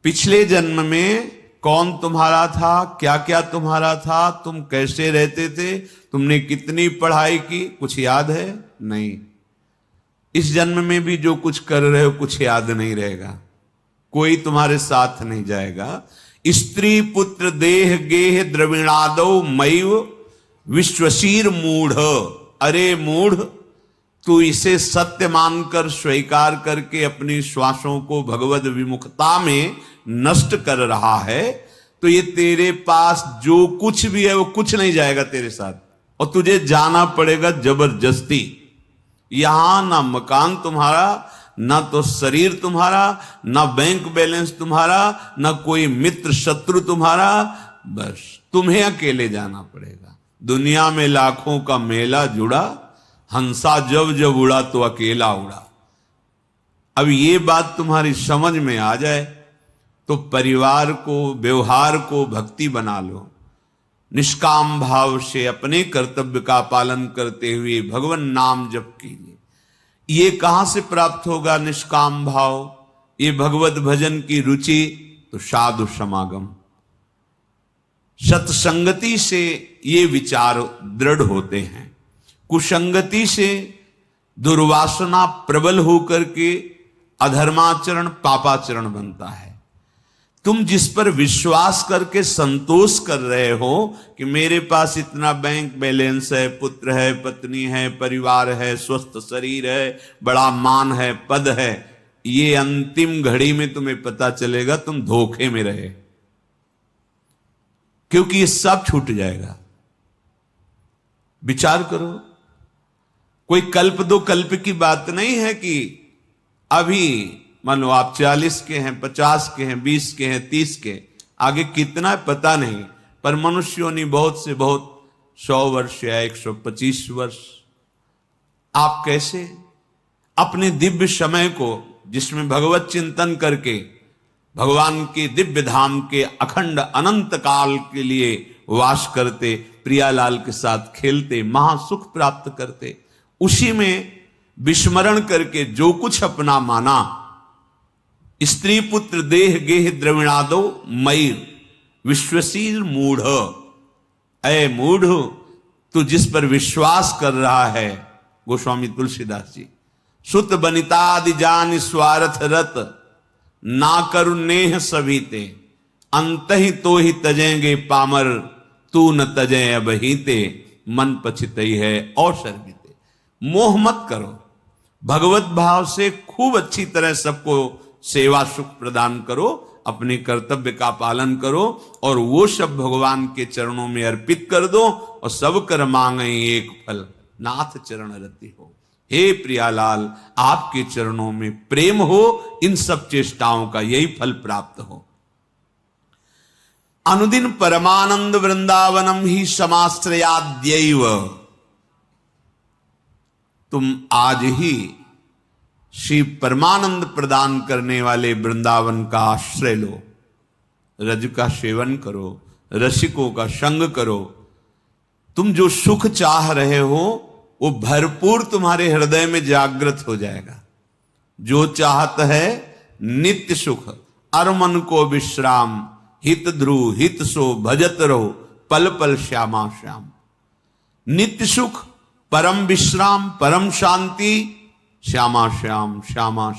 पिछले जन्म में कौन तुम्हारा था, क्या क्या तुम्हारा था, तुम कैसे रहते थे, तुमने कितनी पढ़ाई की, कुछ याद है? नहीं। इस जन्म में भी जो कुछ कर रहे हो कुछ याद नहीं रहेगा, कोई तुम्हारे साथ नहीं जाएगा। स्त्री पुत्र देह गेह द्रविणादो मैव विश्वशीर मूढ़। अरे मूढ़, तू इसे सत्य मानकर स्वीकार करके अपनी श्वासों को भगवद विमुखता में नष्ट कर रहा है, तो ये तेरे पास जो कुछ भी है वो कुछ नहीं जाएगा तेरे साथ, और तुझे जाना पड़ेगा जबरदस्ती। यहां ना मकान तुम्हारा, ना तो शरीर तुम्हारा, ना बैंक बैलेंस तुम्हारा, ना कोई मित्र शत्रु तुम्हारा, बस तुम्हें अकेले जाना पड़ेगा। दुनिया में लाखों का मेला जुड़ा, हंसा जब जब उड़ा तो अकेला उड़ा। अब ये बात तुम्हारी समझ में आ जाए तो परिवार को, व्यवहार को भक्ति बना लो। निष्काम भाव से अपने कर्तव्य का पालन करते हुए भगवान नाम जप कीजिए। ये कहां से प्राप्त होगा निष्काम भाव? ये भगवत भजन की रुचि, तो साधु समागम, सत्संगति से ये विचार दृढ़ होते हैं। कुसंगति से दुर्वासना प्रबल होकर के अधर्माचरण पापाचरण बनता है। तुम जिस पर विश्वास करके संतोष कर रहे हो कि मेरे पास इतना बैंक बैलेंस है, पुत्र है, पत्नी है, परिवार है, स्वस्थ शरीर है, बड़ा मान है, पद है, ये अंतिम घड़ी में तुम्हें पता चलेगा तुम धोखे में रहे, क्योंकि ये सब छूट जाएगा। विचार करो, कोई कल्प दो कल्प की बात नहीं है कि अभी मान लो आप 40 के हैं, 50 के हैं, 20 के हैं, 30 के, आगे कितना है पता नहीं, पर मनुष्यों ने बहुत से बहुत 100 वर्ष या 125 वर्ष। आप कैसे अपने दिव्य समय को, जिसमें भगवत चिंतन करके भगवान के दिव्य धाम के अखंड अनंत काल के लिए वास करते, प्रियालाल के साथ खेलते, महासुख प्राप्त करते, उसी में विस्मरण करके जो कुछ अपना माना, स्त्री पुत्र देह गेह द्रविणादो मई विश्वशीर मूढ़। ऐ मूढ़, तू जिस पर विश्वास कर रहा है, गोस्वामी तुलसीदास जी, सुत बनितादि जान स्वार्थ रत, ना करु नेह सभी ते, अंत ही तो ही तजेंगे पामर, तू न तजे अबहीते, मन पछितई है अवसर बीते। मोह मत करो, भगवत भाव से खूब अच्छी तरह सबको सेवा सुख प्रदान करो, अपने कर्तव्य का पालन करो, और वो सब भगवान के चरणों में अर्पित कर दो, और सब कर मांगे एक फल, नाथ चरण रति हो। हे प्रियालाल, आपके चरणों में प्रेम हो, इन सब चेष्टाओं का यही फल प्राप्त हो। अनुदिन परमानंद वृंदावनम ही समाश्रयाद्यैव। तुम आज ही श्री परमानंद प्रदान करने वाले वृंदावन का आश्रय लो, रज का सेवन करो, रसिकों का संग करो। तुम जो सुख चाह रहे हो वो भरपूर तुम्हारे हृदय में जागृत हो जाएगा। जो चाहत है नित्य सुख, अरमन को विश्राम, हित ध्रुव हित सो भजत रहो, पल पल श्यामा श्याम। नित्य सुख, परम विश्राम, परम शांति, श्यामा श्याम श्यामा